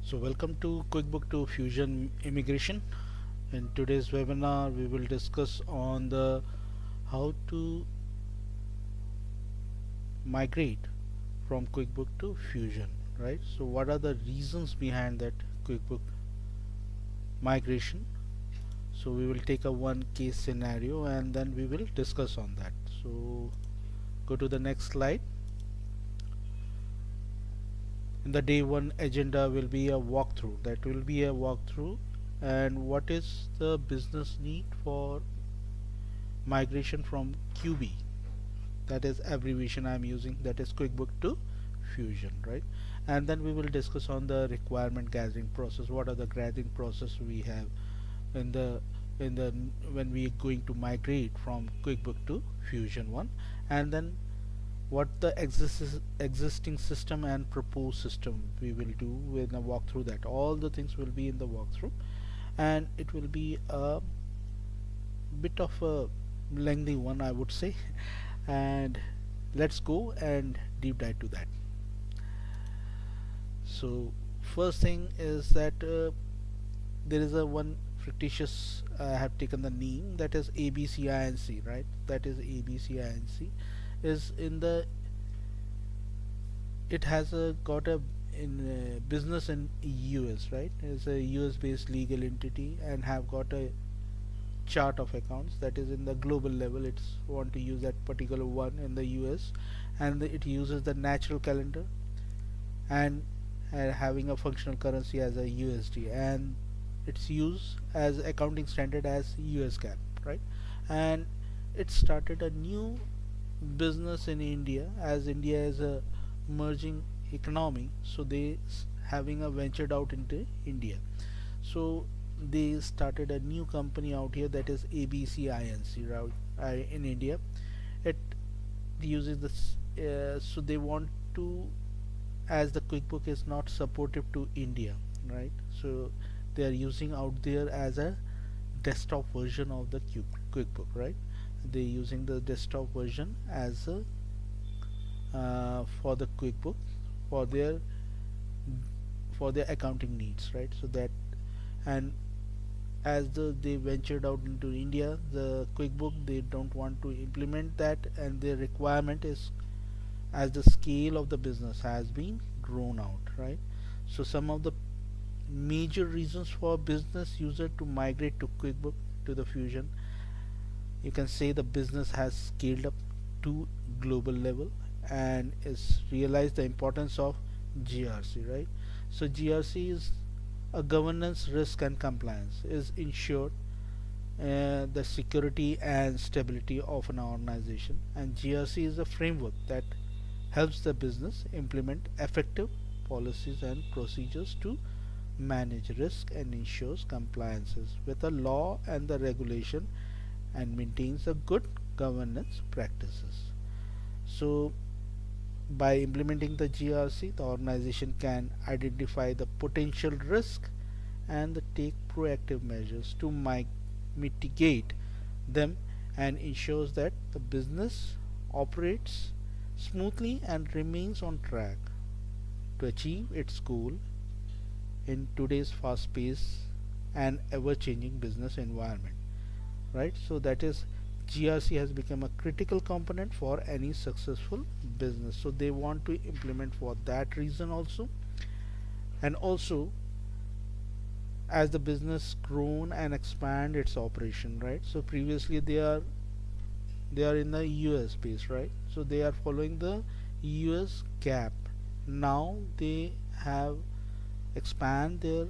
So welcome to QuickBook to Fusion Immigration. In today's webinar we will discuss on the how to migrate from QuickBook to Fusion, right? So what are the reasons behind that QuickBook migration? So we will take a one case scenario and then we will discuss on that. So go to the next slide. In the day one agenda will be a walkthrough. That will be a walkthrough and what is the business need for migration from QB, that is abbreviation I'm using, that is QuickBook to Fusion, right? And then we will discuss on the requirement gathering process. What are the gathering process we have in the when we are going to migrate from QuickBook to Fusion 1, and then what the existing system and proposed system we will do in a walkthrough. That all the things will be in the walkthrough, and it will be a bit of a lengthy one, I would say. And let's go and deep dive to that. So first thing is that there is a one fictitious, I have taken the name, that is ABCINC, right? That is ABCINC is in the, it has a got a in business in US, right? It's a US based legal entity and have got a chart of accounts that is in the global level. It's want to use that particular one in the US, and it uses the natural calendar and having a functional currency as a USD, and it's used as accounting standard as US GAAP, right? And it started a new business in India, as India is a emerging economy, so they having a ventured out into India. So they started a new company out here, that is ABCINC, right, in India. It uses this, so they want to, as the QuickBook is not supportive to India, right? So they are using out there as a desktop version of the QuickBook, right? They're using the desktop version as a for the QuickBook for their accounting needs, right? So that, and as they ventured out into India, the QuickBook, they don't want to implement that, and their requirement is as the scale of the business has been grown out, right? So some of the major reasons for business user to migrate to QuickBook to the Fusion, you can say the business has scaled up to global level and is realized the importance of GRC, right? So GRC is a governance, risk and compliance, is ensured the security and stability of an organization, and GRC is a framework that helps the business implement effective policies and procedures to manage risk and ensures compliances with the law and the regulation and maintains a good governance practices. So by implementing the GRC, the organization can identify the potential risk and take proactive measures to mitigate them, and ensures that the business operates smoothly and remains on track to achieve its goal in today's fast-paced and ever-changing business environment, right? So that is, GRC has become a critical component for any successful business, so they want to implement for that reason also. And also, as the business grown and expand its operation, right? So previously they are in the US base, right? So they are following the US GAAP. Now they have expand their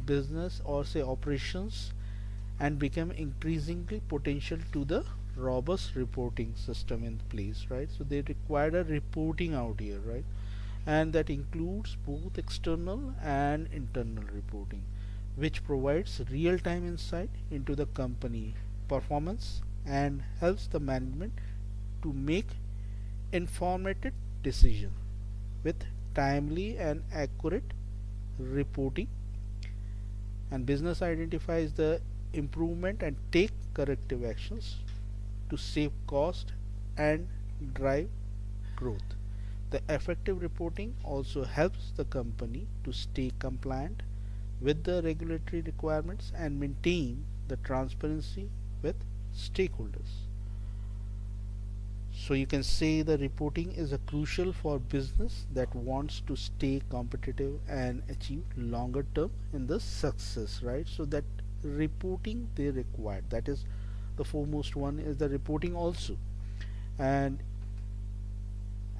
business, or say operations, and become increasingly potential to the robust reporting system in place, right? So they require a reporting out here, right? And that includes both external and internal reporting, which provides real-time insight into the company performance and helps the management to make informated decisions with timely and accurate reporting, and business identifies the improvement and take corrective actions to save cost and drive growth. The effective reporting also helps the company to stay compliant with the regulatory requirements and maintain the transparency with stakeholders. So you can say the reporting is a crucial for business that wants to stay competitive and achieve longer term in the success, right? So that reporting they require, that is the foremost one, is the reporting also. And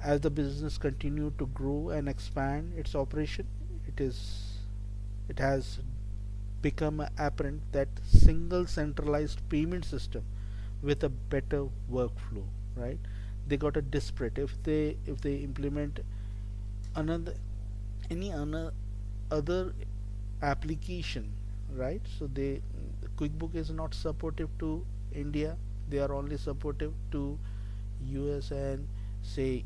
as the business continue to grow and expand its operation, it is it has become apparent that single centralized payment system with a better workflow, right? They got a disparate, if they implement another any other application, right? So they, QuickBook is not supportive to India, they are only supportive to US and say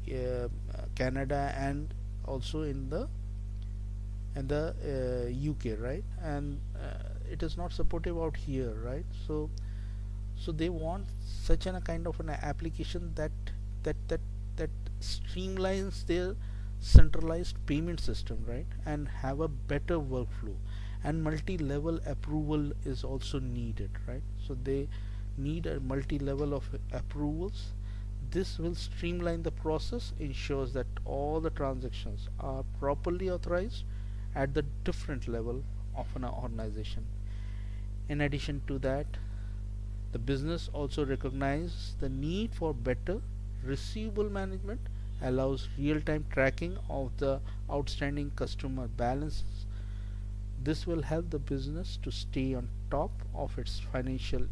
Canada, and also in the UK, right? And it is not supportive out here, right? So they want such a kind of an application that that that streamlines their centralized payment system, right, and have a better workflow, and multi-level approval is also needed, right? So they need a multi-level of approvals. This will streamline the process, ensures that all the transactions are properly authorized at the different level of an organization. In addition to that, the business also recognizes the need for better receivable management, allows real-time tracking of the outstanding customer balances. This will help the business to stay on top of its financials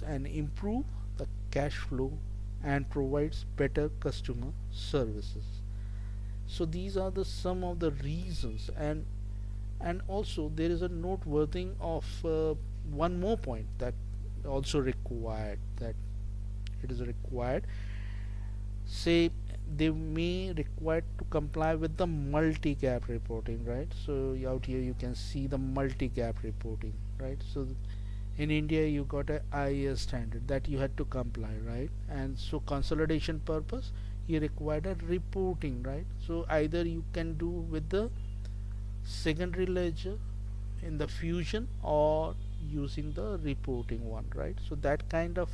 and improve the cash flow and provides better customer services. So these are the some of the reasons, and also there is a noteworthy of one more point that also required, that it is required, say they may require to comply with the multi-gap reporting, right? So out here you can see the multi-gap reporting, right? So in India you got a IAS standard that you had to comply, right? And so consolidation purpose you required a reporting, right? So either you can do with the secondary ledger in the fusion or using the reporting one, right? So that kind of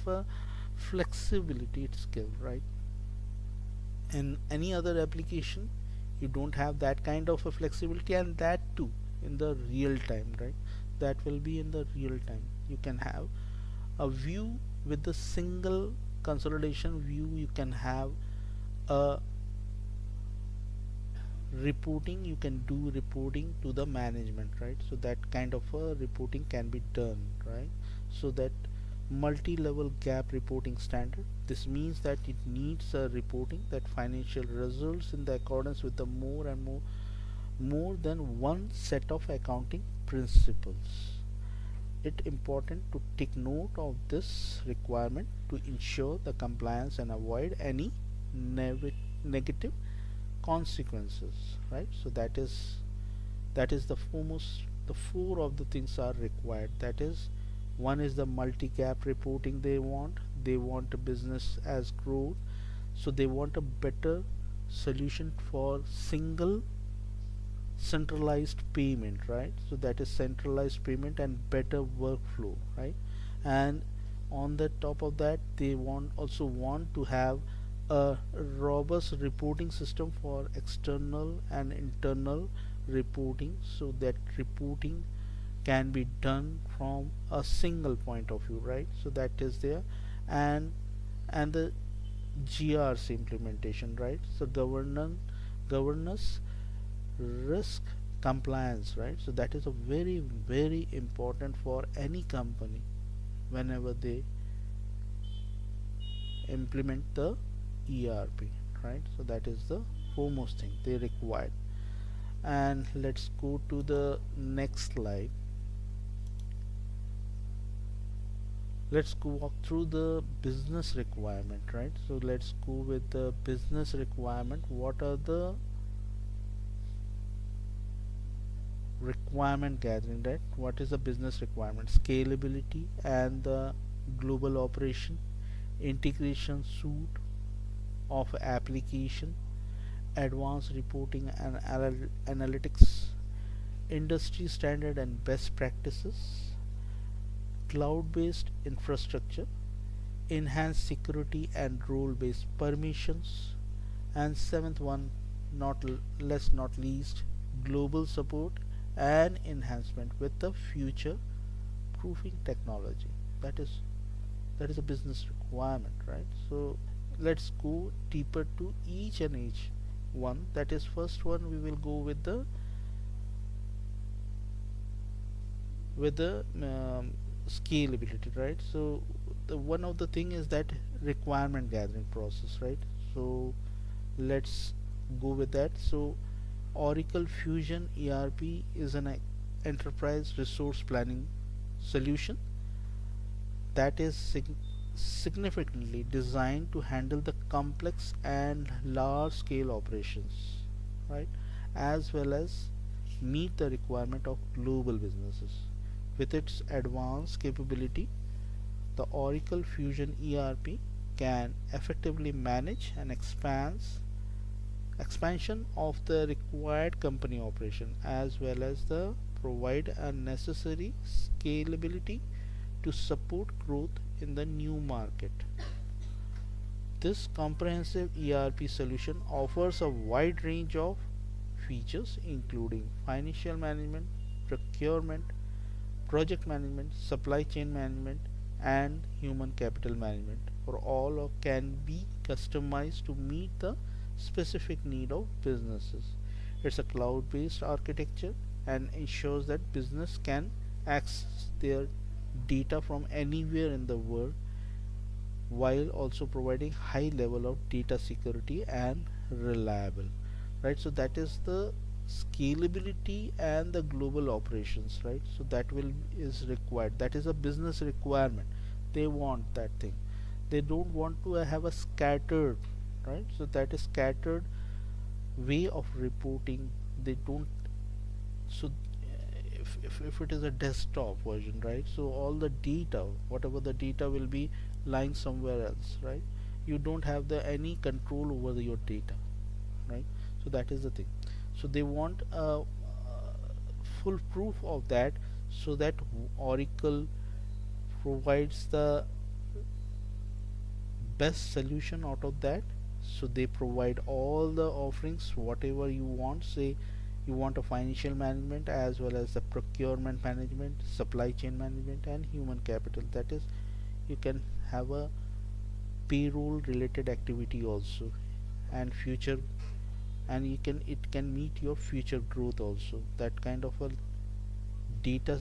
flexibility it's give, right? In any other application you don't have that kind of a flexibility, and that too in the real time, right? That will be in the real time. You can have a view with the single consolidation view, you can have a reporting, you can do reporting to the management, right? So that kind of a reporting can be done, right? So that multi-level gap reporting standard, this means that it needs a reporting that financial results in the accordance with the more than one set of accounting principles. It important to take note of this requirement to ensure the compliance and avoid any negative consequences, right? So that is the foremost, the four of the things are required. That is, one is the multi-gap reporting they want a business as growth, so they want a better solution for single centralized payment, right? So that is centralized payment and better workflow, right? And on the top of that they also want to have a robust reporting system for external and internal reporting, so that reporting can be done from a single point of view, right? So that is there. And the GRC implementation, right? So governance, risk, compliance, right? So that is a very very important for any company whenever they implement the ERP, right? So that is the foremost thing they require. And let's go to the next slide. Let's go walk through the business requirement, right? So let's go with the business requirement. What are the requirement gathering, right? What is the business requirement? Scalability and the global operation, integration suite, of application, advanced reporting and analytics, industry standard and best practices, cloud-based infrastructure, enhanced security and role-based permissions, and seventh one, not not least, global support and enhancement with the future proofing technology. that is that is a business requirement, right? So let's go deeper to each and each one. That is, first one, we will go with the scalability, right? So the one of the thing is that requirement gathering process, right? So let's go with that. So Oracle Fusion ERP is an enterprise resource planning solution that is significantly designed to handle the complex and large scale operations, right, as well as meet the requirement of global businesses. With its advanced capability, the Oracle Fusion ERP can effectively manage and expansion of the required company operation, as well as the provide a necessary scalability to support growth in the new market. This comprehensive ERP solution offers a wide range of features including financial management, procurement, project management, supply chain management, and human capital management. For all of can be customized to meet the specific need of businesses. It's a cloud-based architecture and ensures that business can access their data from anywhere in the world, while also providing high level of data security and reliable, right? So that is the scalability and the global operations, right? So that will is required. That is a business requirement. They want that thing. They don't want to have a scattered, right? So that is scattered way of reporting. They don't. So if it is a desktop version, right, so all the data, whatever the data, will be lying somewhere else, right? You don't have the any control over your data, right? So that is the thing. So they want a full proof of that, so that Oracle provides the best solution out of that. So they provide all the offerings whatever you want. Say you want a financial management, as well as the procurement management, supply chain management, and human capital. That is, you can have a payroll related activity also, and future, and it can meet your future growth also. That kind of a data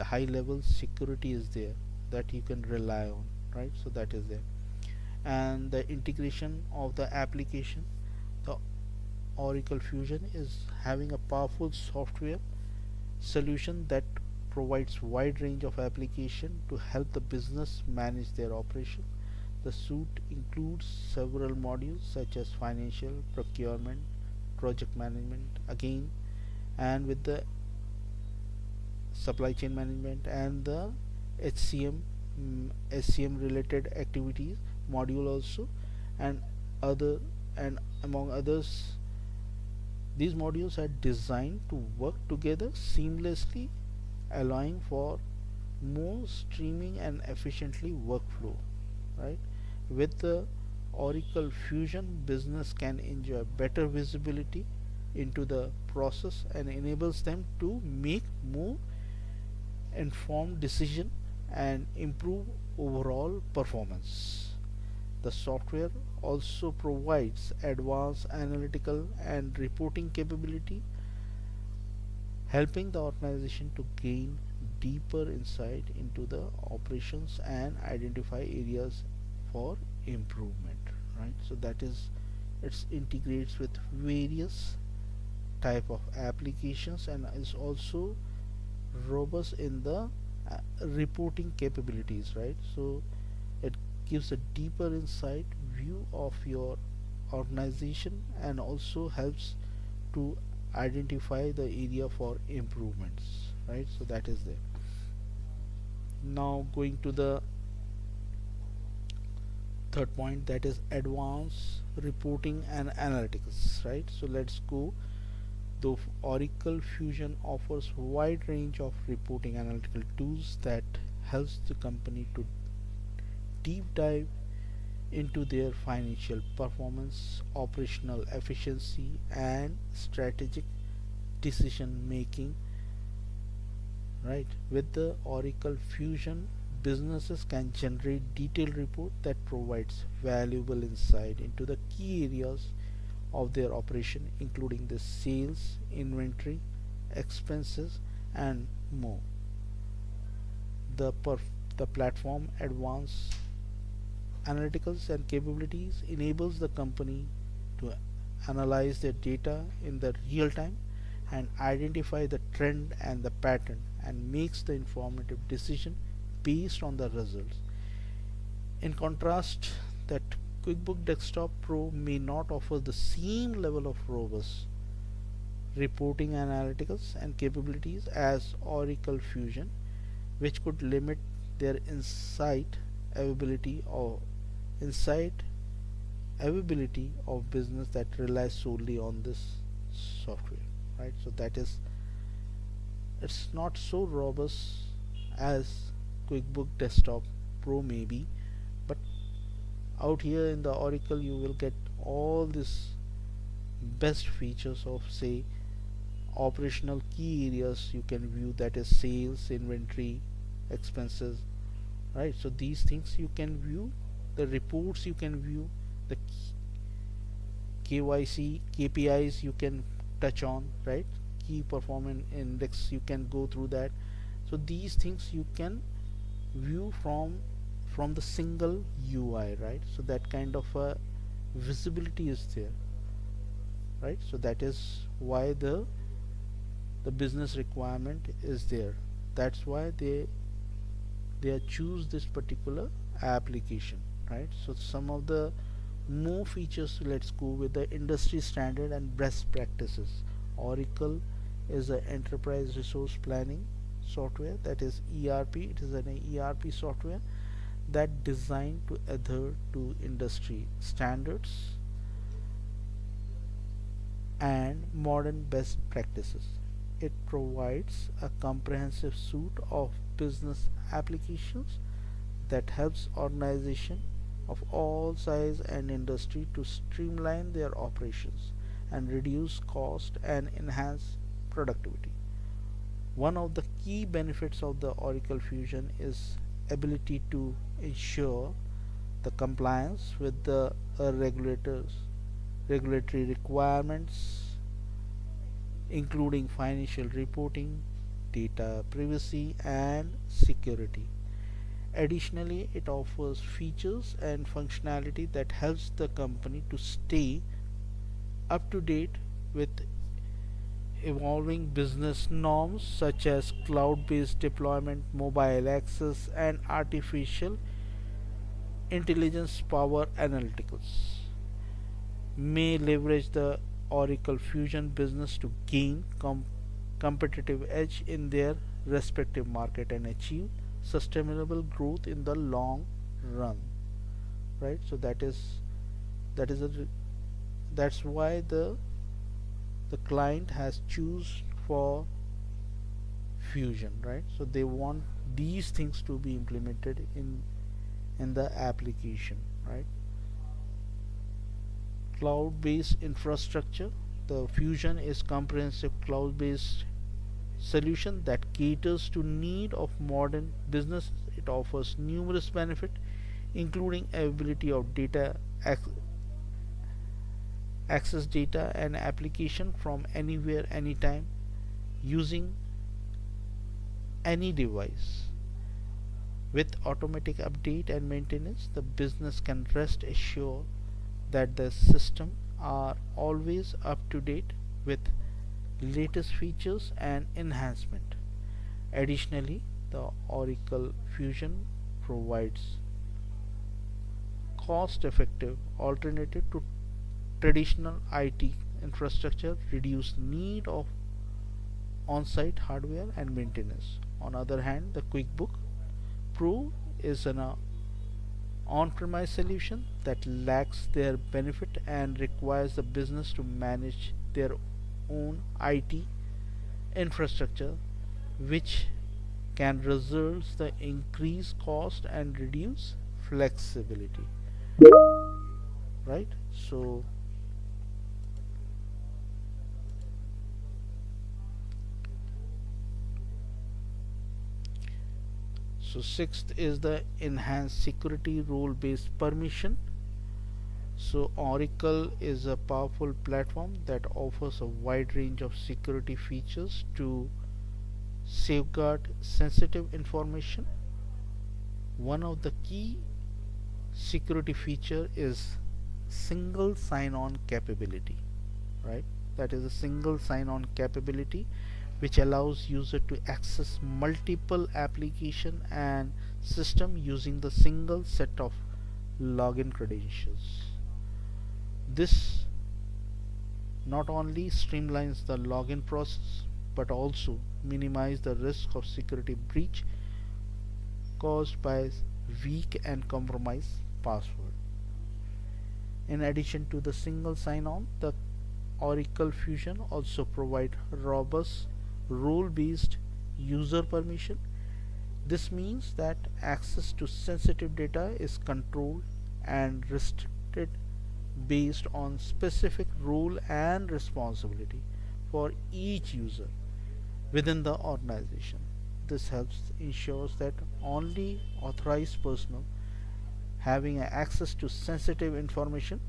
high level security is there that you can rely on, right? So that is there. And the integration of the application, the Oracle Fusion is having a powerful software solution that provides wide range of application to help the business manage their operation. The suite includes several modules such as financial, procurement, project management, again, and with the supply chain management and the HCM, SCM related activities module also, and other, and among others. These modules are designed to work together seamlessly, allowing for more streaming and efficiently workflow, right? With the Oracle Fusion, business can enjoy better visibility into the process and enables them to make more informed decision and improve overall performance. The software also provides advanced analytical and reporting capability, helping the organization to gain deeper insight into the operations and identify areas for improvement, right? So that is, it integrates with various type of applications and is also robust in the reporting capabilities, right? So it gives a deeper insight view of your organization and also helps to identify the area for improvements, right? So that is there. Now going to the Third point, that is advanced reporting and analytics, right? So let's go. Though Oracle Fusion offers wide range of reporting analytical tools that helps the company to deep dive into their financial performance, operational efficiency, and strategic decision making, right? With the Oracle Fusion, businesses can generate detailed report that provides valuable insight into the key areas of their operation, including the sales, inventory, expenses, and more. The platform advanced analyticals and capabilities enables the company to analyze their data in the real time and identify the trend and the pattern and makes the informative decision based on the results. In contrast, that QuickBook Desktop Pro may not offer the same level of robust reporting analyticals and capabilities as Oracle Fusion, which could limit their insight availability of business that relies solely on this software, right? So that is, it's not so robust as QuickBook Desktop Pro may be, but out here in the Oracle you will get all this best features of, say, operational key areas you can view, that is sales, inventory, expenses, right? So these things you can view, the reports you can view, the KYC KPIs you can touch on, right? Key performance index, you can go through that. So these things you can view from the single UI, right? So that kind of a visibility is there, right? So that is why the business requirement is there. That's why they choose this particular application, right? So some of the more features, let's go with the industry standard and best practices. Oracle is an enterprise resource planning software, that is ERP. It is an ERP software that designed to adhere to industry standards and modern best practices. It provides a comprehensive suite of business applications that helps organizations of all size and industry to streamline their operations and reduce cost and enhance productivity. One of the key benefits of the Oracle Fusion is ability to ensure the compliance with the regulatory requirements, including financial reporting, data privacy, and security. Additionally, it offers features and functionality that helps the company to stay up to date with evolving business norms such as cloud-based deployment, mobile access, and artificial intelligence power analytics. May leverage the Oracle Fusion business to gain competitive edge in their respective market and achieve sustainable growth in the long run, right? So that is a that's why the client has choose for Fusion, right? So they want these things to be implemented in the application, right? Cloud-based infrastructure. The Fusion is comprehensive cloud-based solution that caters to need of modern business. It offers numerous benefits, including availability of data, access data and application from anywhere, anytime, using any device. With automatic update and maintenance, the business can rest assured that the system are always up to date with latest features and enhancement. Additionally, the Oracle Fusion provides cost-effective alternative to traditional IT infrastructure, reduce need of on-site hardware and maintenance. On the other hand, the QuickBook Pro is an on-premise solution that lacks their benefit and requires the business to manage their own IT infrastructure, which can result the increased cost and reduce flexibility, right? So sixth is the enhanced security role based permission. So Oracle is a powerful platform that offers a wide range of security features to safeguard sensitive information. One of the key security feature is single sign-on capability, right? That is a single sign-on capability which allows user to access multiple application and system using the single set of login credentials. This not only streamlines the login process but also minimize the risk of security breach caused by weak and compromised password. In addition to the single sign-on, the Oracle Fusion also provides robust role-based user permission. This means that access to sensitive data is controlled and restricted based on specific role and responsibility for each user within the organization. This helps ensures that only authorized personnel having access to sensitive information,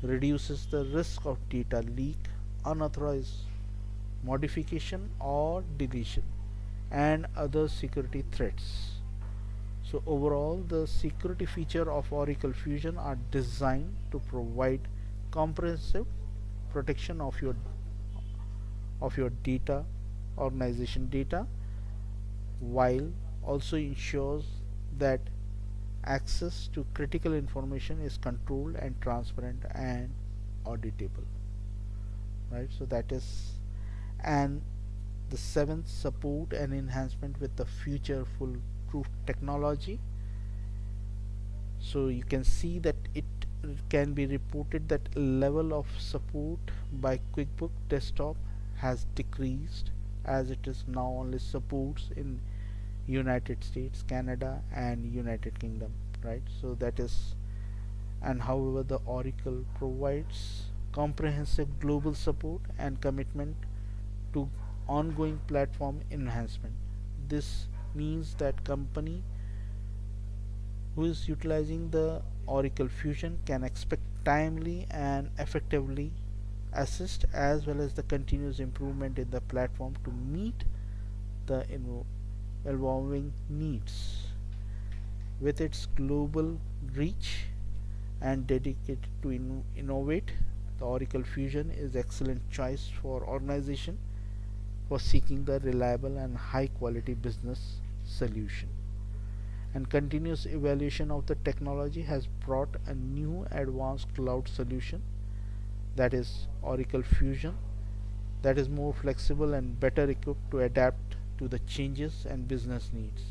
reduces the risk of data leak, unauthorized modification or deletion, and other security threats. So overall, the security feature of Oracle Fusion are designed to provide comprehensive protection of your data, organization data, while also ensures that access to critical information is controlled and transparent and auditable, right? So that is, and the seventh, support and enhancement with the future full proof technology. So you can see that it can be reported that level of support by QuickBooks desktop has decreased, as it is now only supports in United States, Canada and United Kingdom, right? So that is, and however the Oracle provides comprehensive global support and commitment to ongoing platform enhancement. This means that company who is utilizing the Oracle Fusion can expect timely and effectively assist as well as the continuous improvement in the platform to meet the evolving needs. With its global reach and dedicated to innovate, the Oracle Fusion is excellent choice for organization for seeking the reliable and high quality business solution. And continuous evaluation of the technology has brought a new advanced cloud solution, that is Oracle Fusion, that is more flexible and better equipped to adapt to the changes and business needs.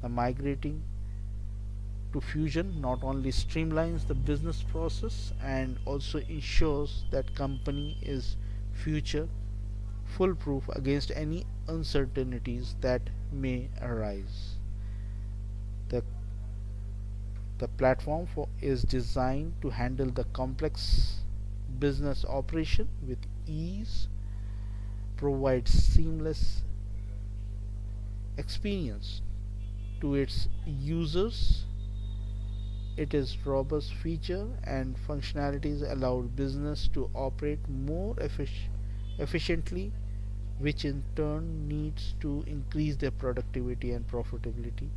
The migrating to Fusion not only streamlines the business process and also ensures that company is future foolproof against any uncertainties that may arise. The, the platform is designed to handle the complex business operation with ease, provides seamless experience to its users. It is robust feature and functionalities allow business to operate more efficiently, which in turn needs to increase their productivity and profitability.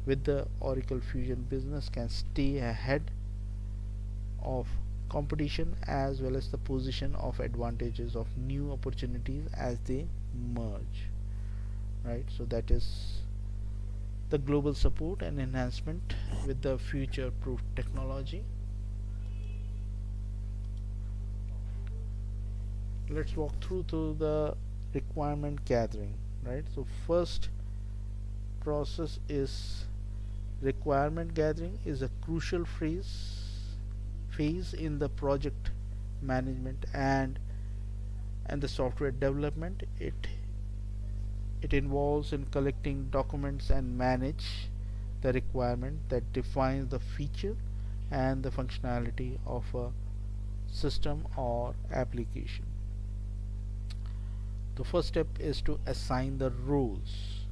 With the Oracle Fusion, business can stay ahead of competition as well as the position of advantages of new opportunities as they merge, right? So that is the global support and enhancement with the future proof technology. Let's walk through to the requirement gathering, right? So first process is Requirement gathering is a crucial phase in the project management and the software development. It involves in collecting documents and manage the requirement that defines the feature and the functionality of a system or application. The first step is to assign the roles.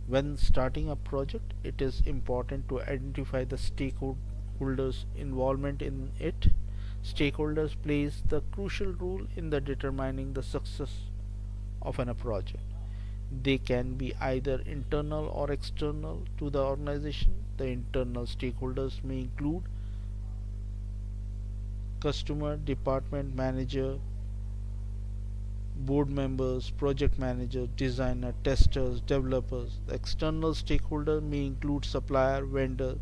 When starting a project, it is important to identify the stakeholders' involvement in it. Stakeholders plays the crucial role in the determining the success of a project. They can be either internal or external to the organization. The internal stakeholders may include customer, department manager, board members, project managers, designer, testers, developers. The external stakeholder may include supplier, vendor,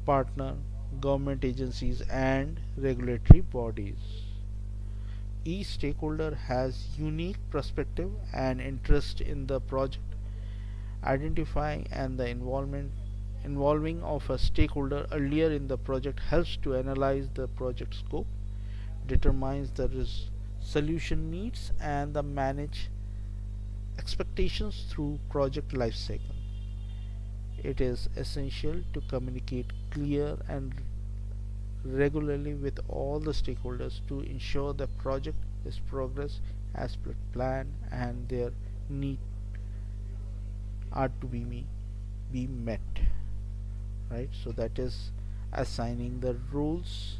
partner, government agencies, and regulatory bodies. Each stakeholder has unique perspective and interest in the project. Identifying and the involving of a stakeholder earlier in the project helps to analyze the project scope, determines the solution needs, and the manage expectations through project lifecycle. It is essential to communicate clear and regularly with all the stakeholders to ensure the project is progress as per plan and their needs are to be met, right? So that is assigning the rules.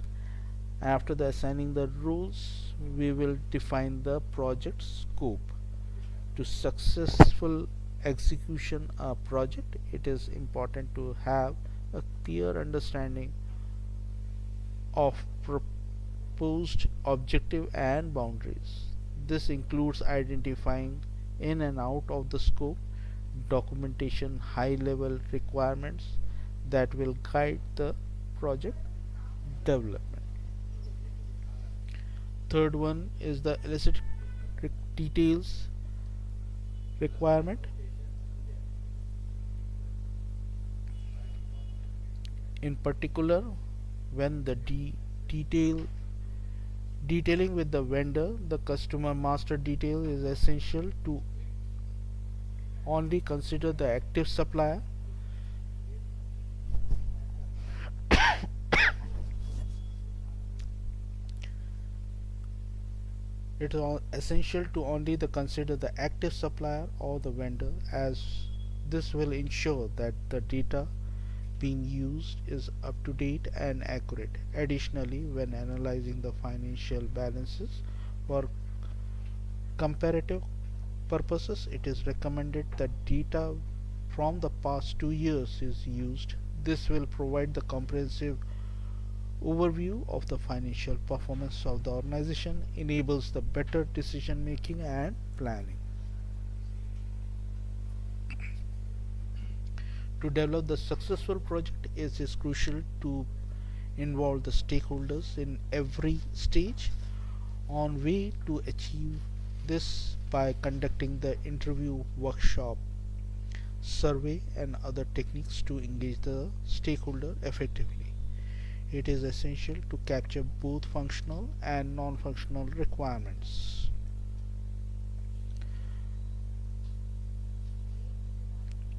After the assigning the rules, we will define the project scope. To successful execution a project, it is important to have a clear understanding of proposed objective and boundaries. This includes identifying in and out of the scope, documentation, high level requirements that will guide the project development. Third one is the illicit details requirement. In particular, when the detailing with the vendor, the customer master detail is essential to only consider the active supplier. It is essential to only consider the active supplier or the vendor, as this will ensure that the data being used is up to date and accurate. Additionally, when analyzing the financial balances for comparative purposes, it is recommended that data from the past 2 years is used. This will provide the comprehensive overview of the financial performance of the organization, enables the better decision making and planning. To develop the successful project, it is crucial to involve the stakeholders in every stage. On way to achieve this by conducting the interview, workshop, survey, and other techniques to engage the stakeholder effectively. It is essential to capture both functional and non-functional requirements.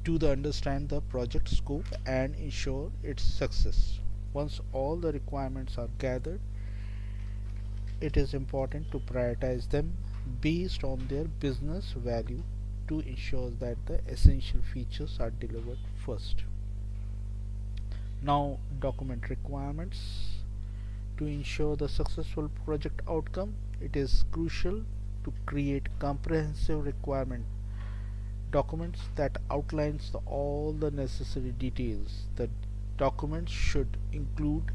To understand the project scope and ensure its success. Once all the requirements are gathered, it is important to prioritize them based on their business value to ensure that the essential features are delivered first. Now, document requirements. To ensure the successful project outcome, it is crucial to create comprehensive requirement documents that outlines all the necessary details. The documents should include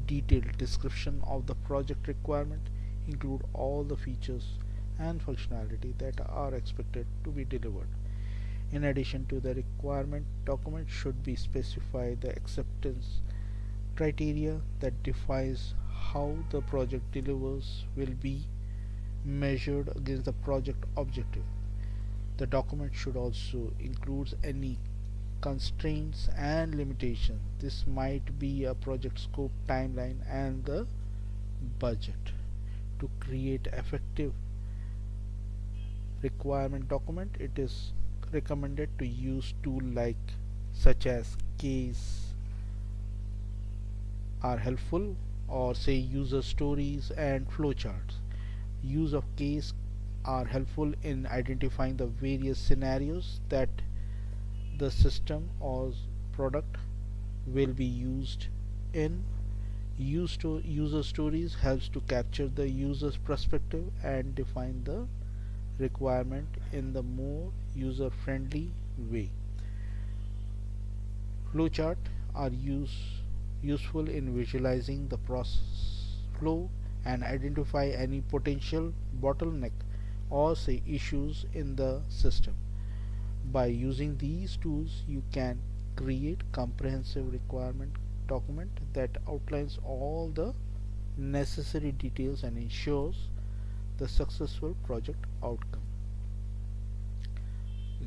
detailed description of the project requirement, include all the features and functionality that are expected to be delivered. In addition to the requirement document should be specify the acceptance criteria that defines how the project delivers will be measured against the project objective. The document should also include any constraints and limitations. This might be a project scope, timeline, and the budget. To create effective requirement document, it is recommended to use tools like such as case are helpful, or say user stories and flowcharts. Use of case are helpful in identifying the various scenarios that the system or product will be used in. User stories helps to capture the user's perspective and define the requirement in the more user friendly way. Flowchart are useful in visualizing the process flow and identify any potential bottleneck or say issues in the system. By using these tools, you can create comprehensive requirement document that outlines all the necessary details and ensures the successful project outcome.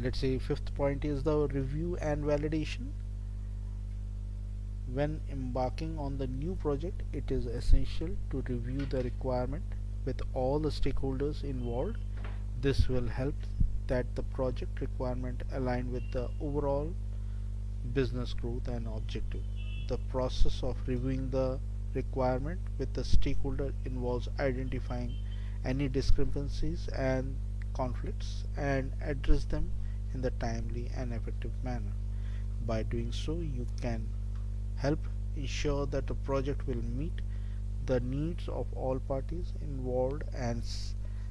Let's say fifth point is the review and validation. When embarking on the new project, it is essential to review the requirement with all the stakeholders involved. This will help that the project requirement align with the overall business growth and objective. The process of reviewing the requirement with the stakeholder involves identifying any discrepancies and conflicts and address them in the timely and effective manner. By doing so, you can help ensure that the project will meet the needs of all parties involved and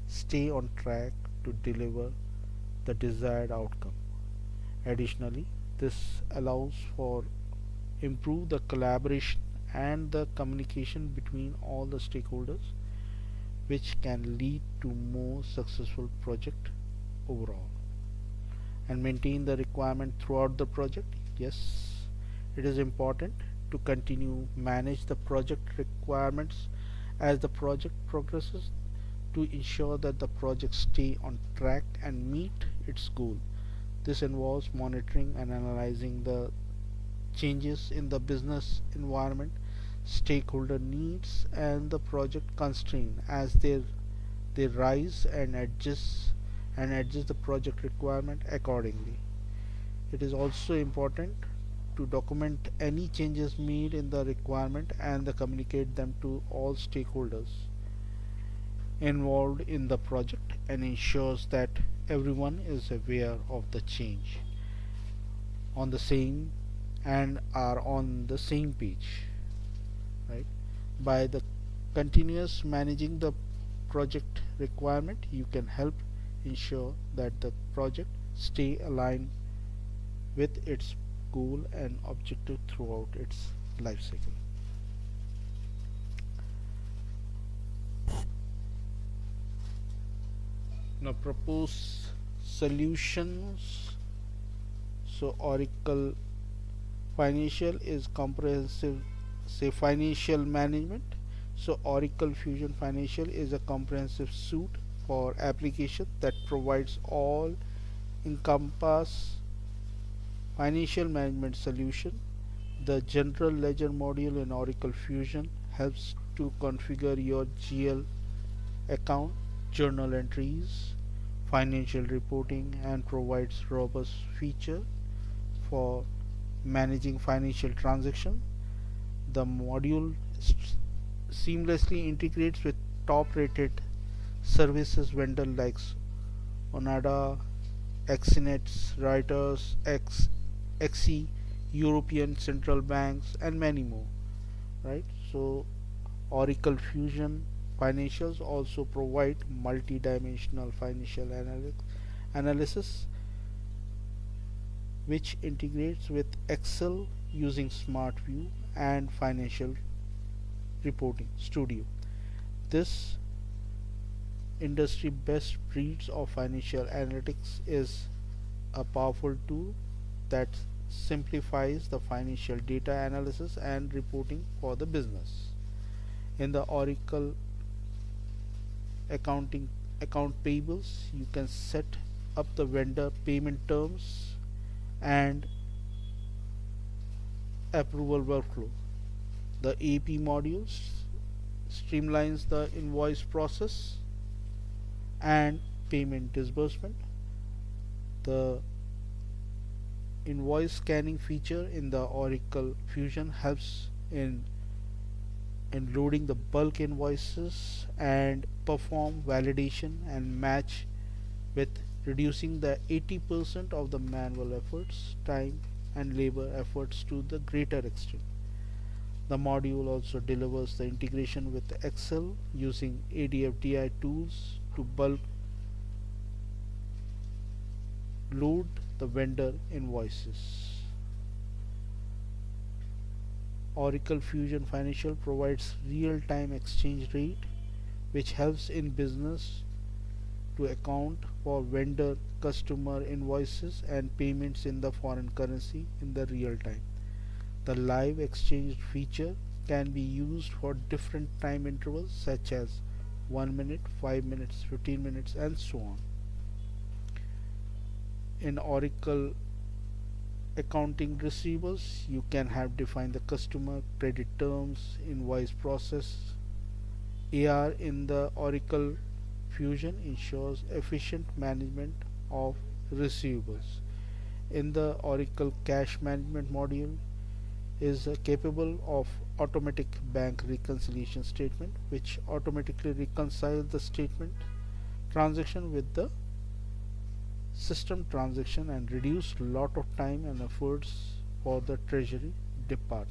stay on track to deliver the desired outcome. Additionally, this allows for improve the collaboration and the communication between all the stakeholders, which can lead to more successful project overall. And maintain the requirement throughout the project. Yes, it is important to continue manage the project requirements as the project progresses to ensure that the project stay on track and meet its goal. This involves monitoring and analyzing the changes in the business environment, stakeholder needs, and the project constraint as they rise and adjust the project requirement accordingly. It is also important to document any changes made in the requirement and communicate them to all stakeholders involved in the project and ensures that everyone is aware of the change on the same and are on the same page, right? By the continuous managing the project requirement, you can help ensure that the project stay aligned with its goal and objective throughout its life cycle. Now propose solutions. So Oracle Financial is comprehensive say financial management. So Oracle Fusion Financial is a comprehensive suite for application that provides all encompass financial management solution. The general ledger module in Oracle Fusion helps to configure your GL account, journal entries, financial reporting, and provides robust feature for managing financial transactions. The module seamlessly integrates with top-rated services vendor like Onada, Exinets, Reuters, XE, European Central Banks, and many more. Right? So Oracle Fusion Financials also provide multi-dimensional financial analysis, which integrates with Excel using SmartView and Financial Reporting Studio. This industry best breeds of financial analytics is a powerful tool that simplifies the financial data analysis and reporting for the business. In the Oracle accounting account payables, you can set up the vendor payment terms and approval workflow. The AP modules streamlines the invoice process and payment disbursement. The invoice scanning feature in the Oracle Fusion helps in loading the bulk invoices and perform validation and match, with reducing the 80% of the manual efforts, time and labor efforts to the greater extent. The module also delivers the integration with Excel using ADFDI tools to bulk load the vendor invoices. Oracle Fusion Financial provides real-time exchange rate, which helps in business to account for vendor customer invoices and payments in the foreign currency in the real time. The live exchange feature can be used for different time intervals such as 1 minute, 5 minutes, 15 minutes, and so on. In Oracle accounting receivables, you can have defined the customer credit terms, invoice process. AR in the Oracle Fusion ensures efficient management of receivables. In the Oracle cash management module is capable of automatic bank reconciliation statement, which automatically reconciles the statement transaction with the system transaction and reduce lot of time and efforts for the treasury department.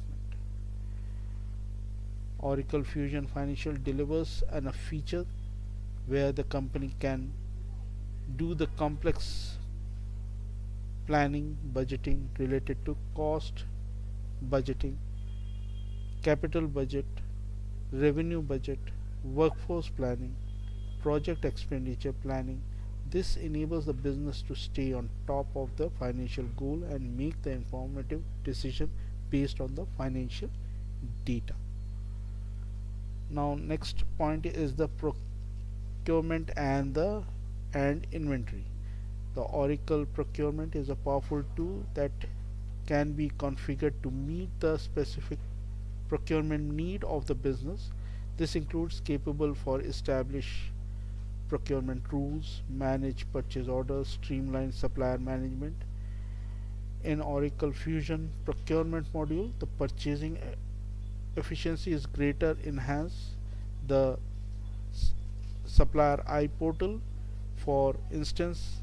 Oracle Fusion Financial delivers a feature where the company can do the complex planning budgeting related to cost budgeting, capital budget, revenue budget, workforce planning, project expenditure planning. This enables the business to stay on top of the financial goal and make the informative decision based on the financial data. Now next point is the procurement and inventory. The Oracle procurement is a powerful tool that can be configured to meet the specific procurement need of the business. This includes capable for establish procurement rules, manage purchase orders, streamline supplier management. In Oracle Fusion procurement module, the purchasing efficiency is greater enhanced. The supplier iPortal, for instance,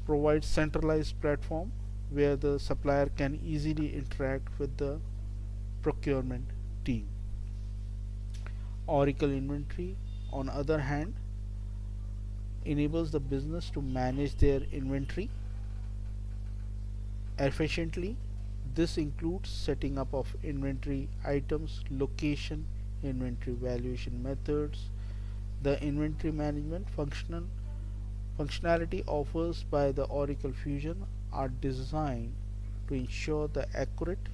provides centralized platform where the supplier can easily interact with the procurement team. Oracle Inventory, on the other hand, enables the business to manage their inventory efficiently. This includes setting up of inventory items, location, inventory valuation methods. The inventory management functionality offers by the Oracle Fusion are designed to ensure the accurate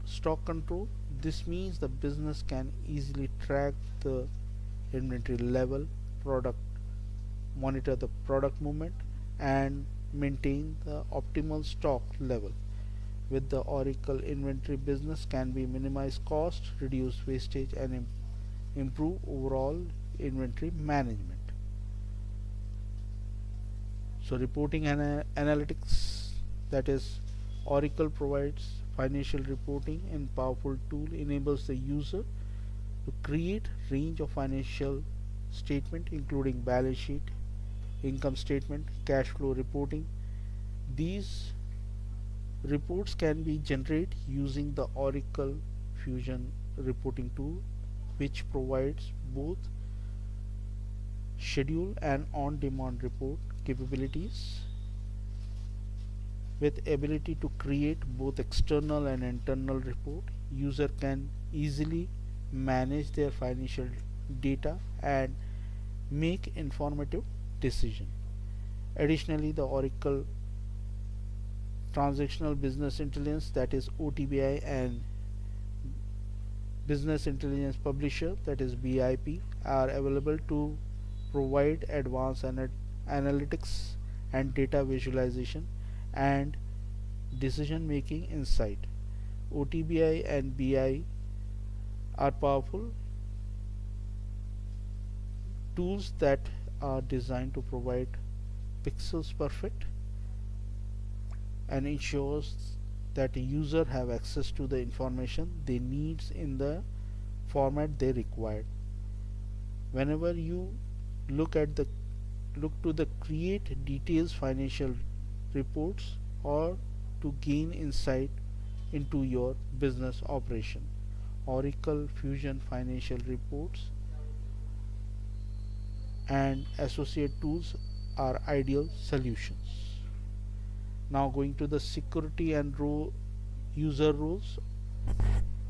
stock control. This means the business can easily track the inventory level, monitor the product movement, and maintain the optimal stock level. With the Oracle inventory, business can be minimize cost, reduce wastage, and improve overall inventory management. So reporting and analytics, that is, Oracle provides financial reporting and powerful tool enables the user to create range of financial statement including balance sheet, income statement, cash flow reporting. These reports can be generated using the Oracle Fusion reporting tool, which provides both schedule and on-demand report capabilities. With ability to create both external and internal report, user can easily manage their financial data and make informative decision. Additionally, the Oracle transactional business intelligence, that is OTBI, and business intelligence publisher, that is BIP, are available to provide advanced analytics and data visualization and decision making insight. OTBI and BI are powerful tools that are designed to provide pixels perfect and ensures that a user have access to the information they need in the format they require. Whenever you look at the look to the create details financial reports or to gain insight into your business operation, Oracle Fusion financial reports and associate tools are ideal solutions. Now going to the security and user roles,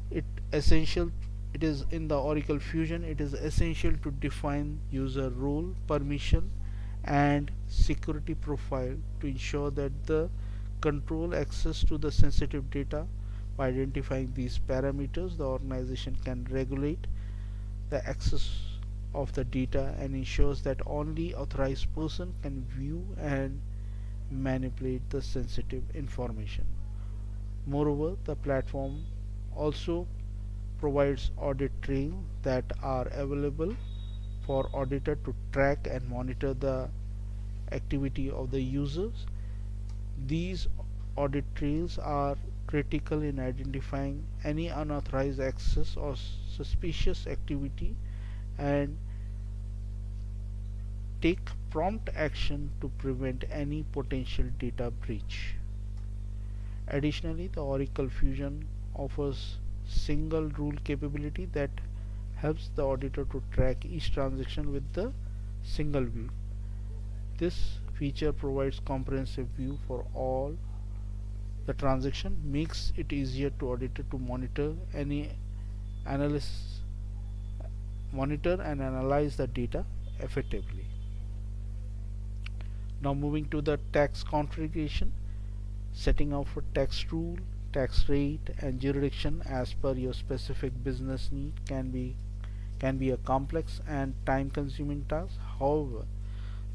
it essential it is in the Oracle Fusion, it is essential to define user role, permission and security profile to ensure that the control access to the sensitive data. By identifying these parameters, the organization can regulate the access of the data and ensures that only authorized person can view and manipulate the sensitive information. Moreover, the platform also provides audit trail that are available for auditor to track and monitor the activity of the users. These audit trails are critical in identifying any unauthorized access or suspicious activity and take prompt action to prevent any potential data breach. Additionally, the Oracle Fusion offers single rule capability that helps the auditor to track each transaction with the single view. This feature provides comprehensive view for all the transaction, makes it easier to auditor to analysis monitor and analyze the data effectively. Now moving to the tax configuration, setting up for tax rule, tax rate and jurisdiction as per your specific business need can be a complex and time consuming task. However,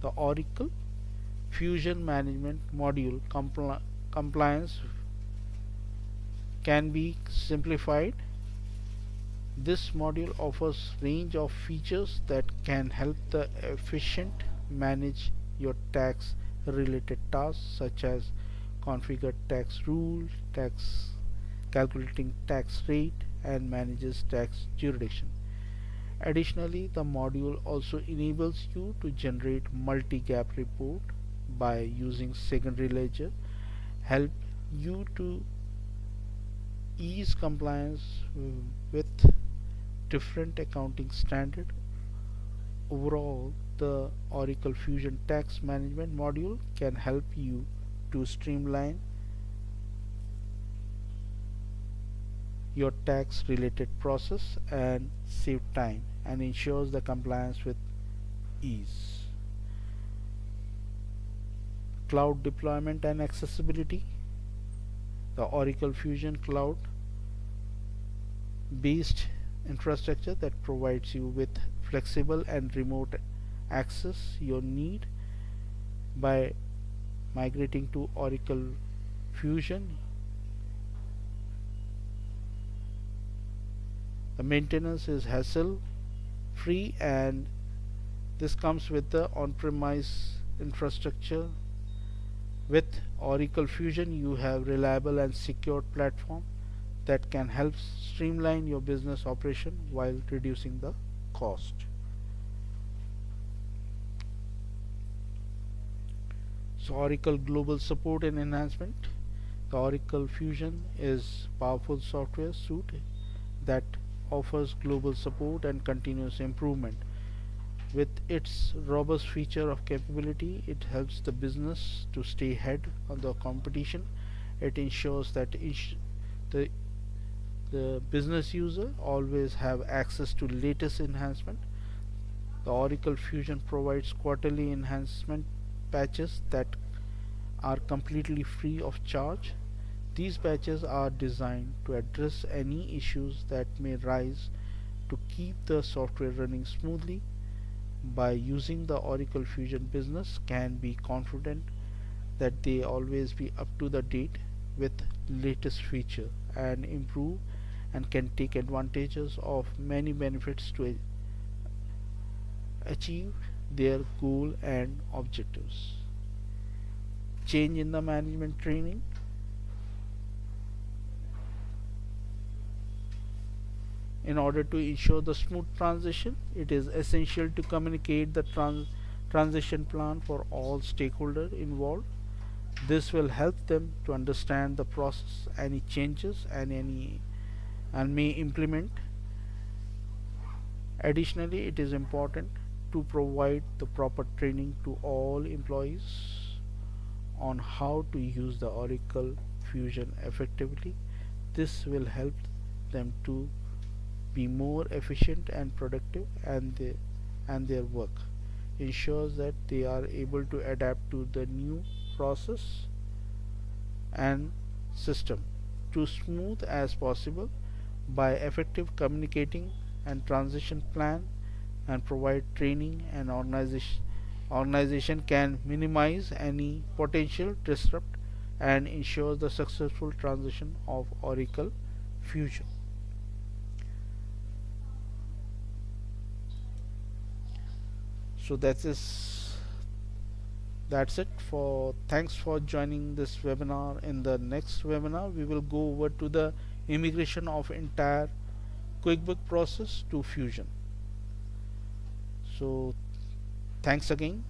the Oracle Fusion Management Module compliance can be simplified. This module offers range of features that can help the efficient manage your tax related tasks such as configure tax rule, tax calculating tax rate and manages tax jurisdiction. Additionally, the module also enables you to generate multi-GAAP report by using secondary ledger, help you to ease compliance with different accounting standard. Overall, the Oracle Fusion Tax Management module can help you to streamline your tax related process and save time and ensures the compliance with ease. Cloud deployment and accessibility. The Oracle Fusion Cloud based infrastructure that provides you with flexible and remote access you need. By migrating to Oracle Fusion, the maintenance is hassle free and this comes with the on-premise infrastructure. With Oracle Fusion you have reliable and secure platform that can help streamline your business operation while reducing the cost. So Oracle Global Support and Enhancement. The Oracle Fusion is powerful software suite that offers global support and continuous improvement. With its robust feature of capability, it helps the business to stay ahead of the competition. It ensures that the business user always have access to latest enhancement. The Oracle Fusion provides quarterly enhancement patches that are completely free of charge. These patches are designed to address any issues that may rise to keep the software running smoothly. By using the Oracle Fusion, business can be confident that they always be up to the date with latest feature and improve and can take advantages of many benefits to achieve their goal and objectives. Change in the management training. In order to ensure the smooth transition, it is essential to communicate the transition plan for all stakeholders involved. This will help them to understand the process, any changes, and may implement. Additionally, it is important to provide the proper training to all employees on how to use the Oracle Fusion effectively. This will help them to be more efficient and productive, and their work ensures that they are able to adapt to the new process and system to smooth as possible. By effective communicating and transition plan and provide training, and organization can minimize any potential disrupt and ensure the successful transition of Oracle Fusion. So that's it for thanks for joining this webinar. In the next webinar we will go over to the immigration of entire QuickBook process to Fusion. So thanks again.